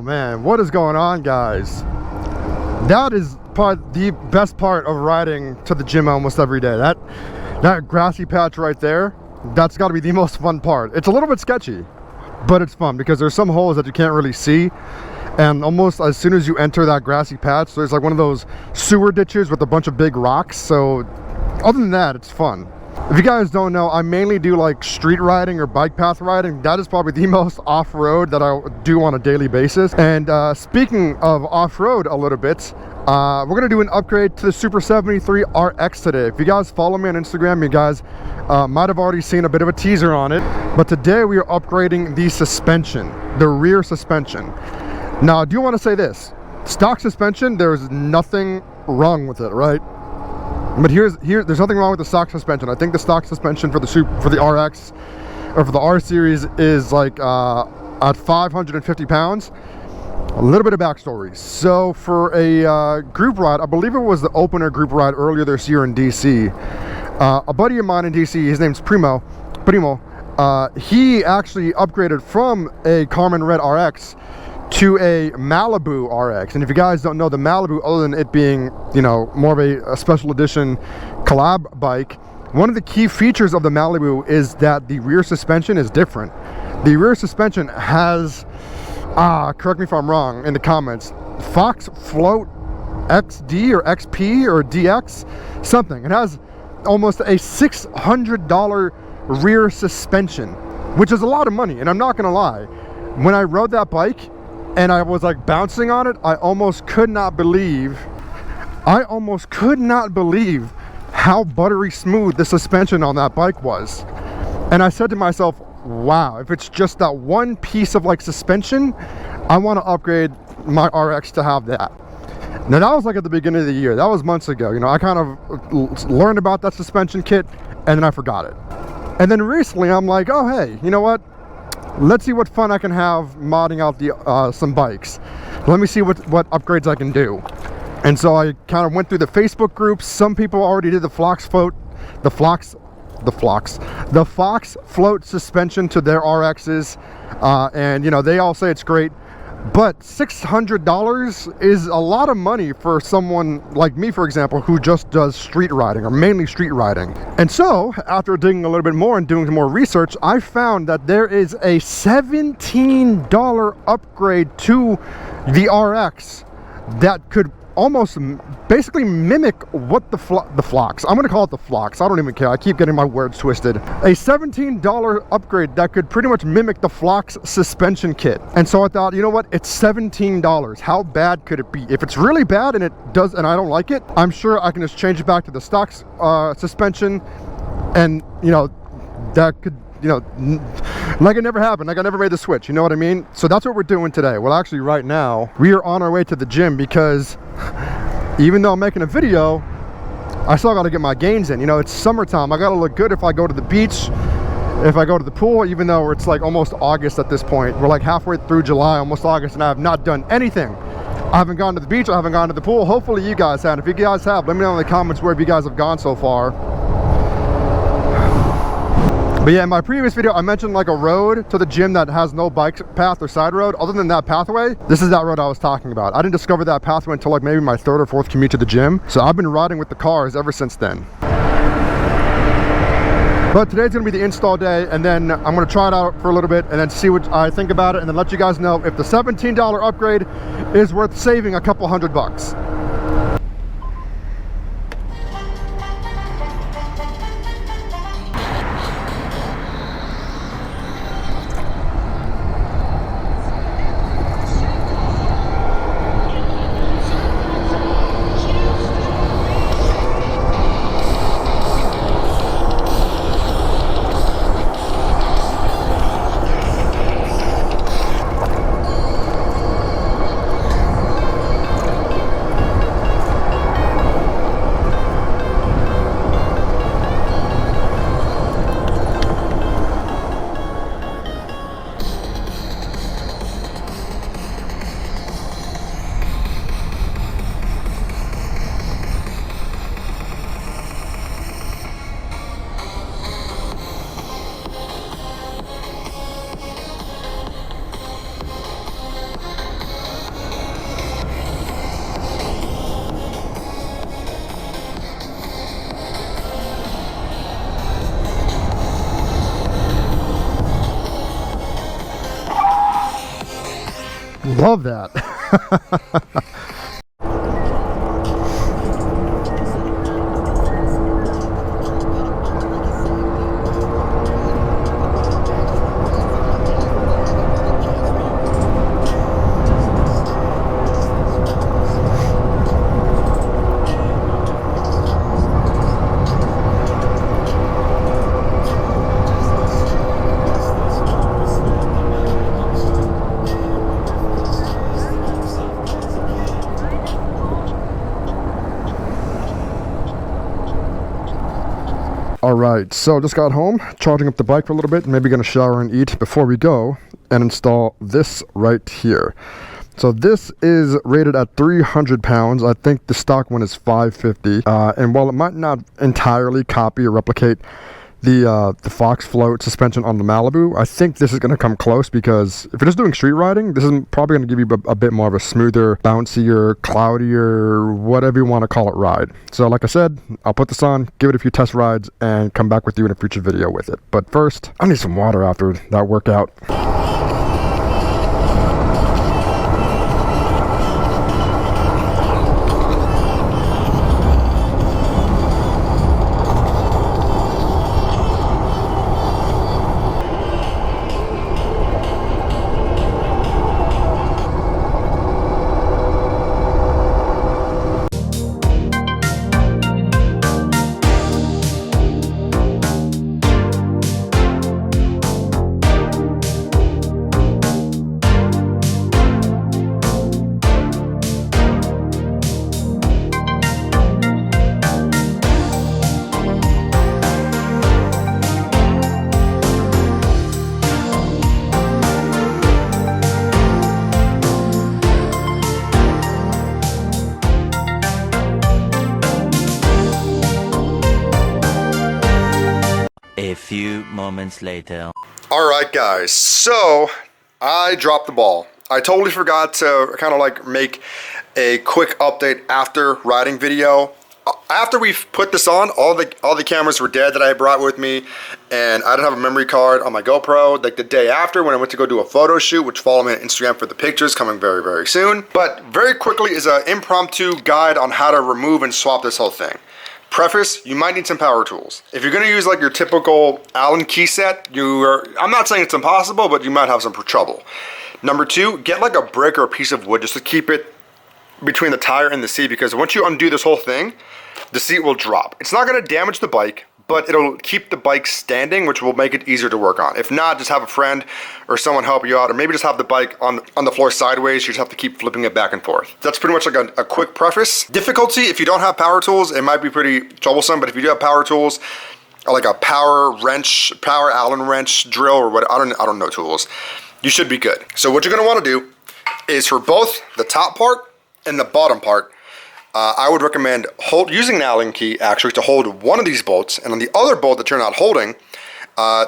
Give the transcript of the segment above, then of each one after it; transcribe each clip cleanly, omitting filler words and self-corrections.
man, what is going on, guys? That is probably the best part of riding to the gym almost every day. That grassy patch right there, that's got to be the most fun part. It's a little bit sketchy, but it's fun because there's some holes that you can't really see, and almost as soon as you enter that grassy patch, there's like one of those sewer ditches with a bunch of big rocks. So other than that, it's fun. If you guys don't know, I mainly do like street riding or bike path riding. That is probably the most off-road that I do on a daily basis. And speaking of off-road a little bit, we're gonna do an upgrade to the Super73 RX today. If you guys follow me on Instagram, you guys might have already seen a bit of a teaser on it. But today we are upgrading the suspension, the rear suspension. Now, I do want to say this: stock suspension, there's nothing wrong with it, right? But there's nothing wrong with the stock suspension. I think the stock suspension for the RX or for the R series is like at 550 pounds. A little bit of backstory. So for a group ride, I believe it was the opener group ride earlier this year in DC, a buddy of mine in DC, his name's Primo, he actually upgraded from a Carmen Red RX to a Malibu RX. And if you guys don't know, the Malibu, other than it being, you know, more of a special edition collab bike, one of the key features of the Malibu is that the rear suspension is different. The rear suspension has, correct me if I'm wrong in the comments, Fox Float XD or XP or DX, something. It has almost a $600 rear suspension, which is a lot of money. And I'm not gonna lie, when I rode that bike and I was like bouncing on it, I almost could not believe how buttery smooth the suspension on that bike was. And I said to myself, wow, if it's just that one piece of like suspension, I want to upgrade my RX to have that. Now that was like at the beginning of the year, that was months ago. You know, I kind of learned about that suspension kit and then I forgot it. And then recently I'm like, oh hey, you know what? Let's see what fun I can have modding out the some bikes. Let me see what upgrades I can do. And so I kind of went through the Facebook groups. Some people already did the Fox Float suspension to their RXs, and you know, they all say it's great. But $600 is a lot of money for someone like me, for example, who just does street riding, or mainly street riding. And so, after digging a little bit more and doing some more research, I found that there is a $17 upgrade to the RX that could almost basically mimic what the Flox. I'm gonna call it the Flox. I don't even care. I keep getting my words twisted. A $17 upgrade that could pretty much mimic the Flox suspension kit. And so I thought, you know what? It's $17. How bad could it be? If it's really bad and it does, and I don't like it, I'm sure I can just change it back to the stock suspension, and you know, that could, you know, like it never happened, like I never made the switch, you know what I mean? So that's what we're doing today. Well, actually right now we are on our way to the gym because even though I'm making a video, I still got to get my gains in. You know, it's summertime. I got to look good if I go to the beach, if I go to the pool, even though it's like almost August at this point. We're like halfway through July, almost August, and I have not done anything. I haven't gone to the beach, I haven't gone to the pool. Hopefully you guys have. If you guys have, let me know in the comments where you guys have gone so far. But yeah, in my previous video, I mentioned like a road to the gym that has no bike path or side road. Other than that pathway, this is that road I was talking about. I didn't discover that pathway until like maybe my third or fourth commute to the gym. So I've been riding with the cars ever since then. But today's gonna be the install day, and then I'm gonna try it out for a little bit and then see what I think about it, and then let you guys know if the $17 upgrade is worth saving a couple $100. love that. Alright, so just got home, charging up the bike for a little bit, maybe gonna shower and eat before we go and install this right here. So this is rated at 300 pounds. I think the stock one is 550. And while it might not entirely copy or replicate the Fox Float suspension on the Malibu, I think this is going to come close, because if you're just doing street riding, this is probably going to give you a bit more of a smoother, bouncier, cloudier, whatever you want to call it, ride. So like I said, I'll put this on, give it a few test rides, and come back with you in a future video with it. But first, I need some water after that workout. A few moments later. Alright guys, so I dropped the ball. I totally forgot to kind of like make a quick update after riding video. After we put this on, all the cameras were dead that I brought with me, and I didn't have a memory card on my GoPro. Like the day after, when I went to go do a photo shoot, which follow me on Instagram for the pictures, coming very, very soon. But very quickly is an impromptu guide on how to remove and swap this whole thing. Preface, you might need some power tools. If you're gonna use like your typical Allen key set, I'm not saying it's impossible, but you might have some trouble. Number two, get like a brick or a piece of wood just to keep it between the tire and the seat, because once you undo this whole thing, the seat will drop. It's not gonna damage the bike, but it'll keep the bike standing, which will make it easier to work on. If not, just have a friend or someone help you out, or maybe just have the bike on the floor sideways. You just have to keep flipping it back and forth. That's pretty much like a quick preface. Difficulty, if you don't have power tools, it might be pretty troublesome, but if you do have power tools, like a power wrench, power Allen wrench, drill, or what, I don't know tools, you should be good. So what you're gonna wanna do is for both the top part and the bottom part, I would recommend using an Allen key actually to hold one of these bolts, and on the other bolt that you're not holding,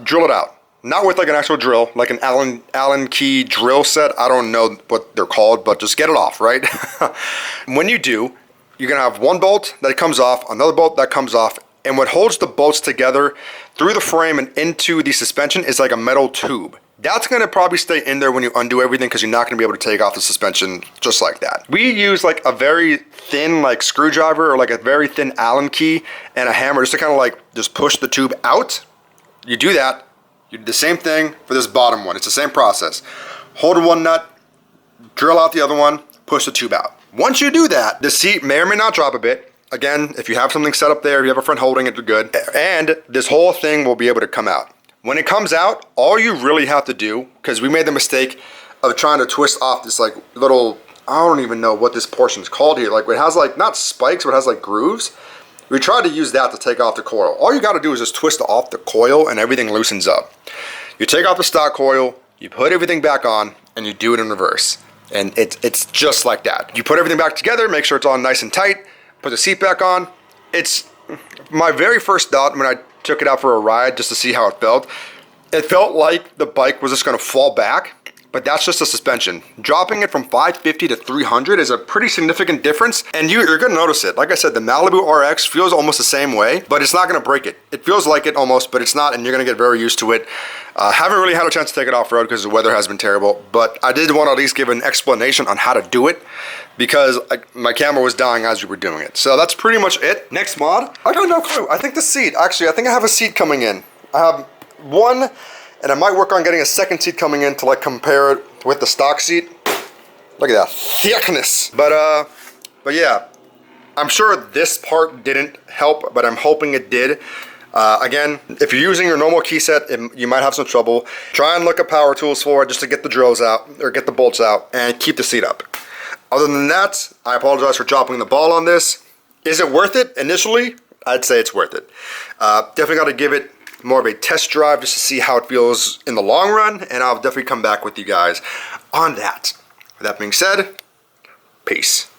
drill it out. Not with like an actual drill, like an Allen key drill set. I don't know what they're called, but just get it off, right? When you do, you're gonna have one bolt that comes off, another bolt that comes off, and what holds the bolts together through the frame and into the suspension is like a metal tube. That's gonna probably stay in there when you undo everything, because you're not gonna be able to take off the suspension just like that. We use like a very thin like screwdriver or like a very thin Allen key and a hammer just to kind of like just push the tube out. You do that, you do the same thing for this bottom one. It's the same process. Hold one nut, drill out the other one, push the tube out. Once you do that, the seat may or may not drop a bit. Again, if you have something set up there, if you have a friend holding it, you're good. And this whole thing will be able to come out. When it comes out, all you really have to do, because we made the mistake of trying to twist off this like little, I don't even know what this portion is called here. Like it has like, not spikes, but it has like grooves. We tried to use that to take off the coil. All you gotta do is just twist off the coil and everything loosens up. You take off the stock coil, you put everything back on, and you do it in reverse. And it's just like that. You put everything back together, make sure it's all nice and tight, put the seat back on. It's my very first thought when I took it out for a ride just to see how it felt. It felt like the bike was just gonna fall back, but that's just a suspension. Dropping it from 550 to 300 is a pretty significant difference, and you're gonna notice it. Like I said, the Malibu RX feels almost the same way, but it's not gonna break it. It feels like it almost, but it's not, and you're gonna get very used to it. Haven't really had a chance to take it off-road because the weather has been terrible, but I did want to at least give an explanation on how to do it because my camera was dying as we were doing it. So that's pretty much it. Next mod, I got no clue. I think the seat, actually, I think I have a seat coming in. I have one, and I might work on getting a second seat coming in to like compare it with the stock seat. Look at that thickness. But yeah, I'm sure this part didn't help, but I'm hoping it did. Again, if you're using your normal key set, you might have some trouble. Try and look at power tools for it just to get the drills out or get the bolts out and keep the seat up. Other than that, I apologize for dropping the ball on this. Is it worth it initially? I'd say it's worth it. Definitely got to give it more of a test drive just to see how it feels in the long run, and I'll definitely come back with you guys on that. With that being said, peace.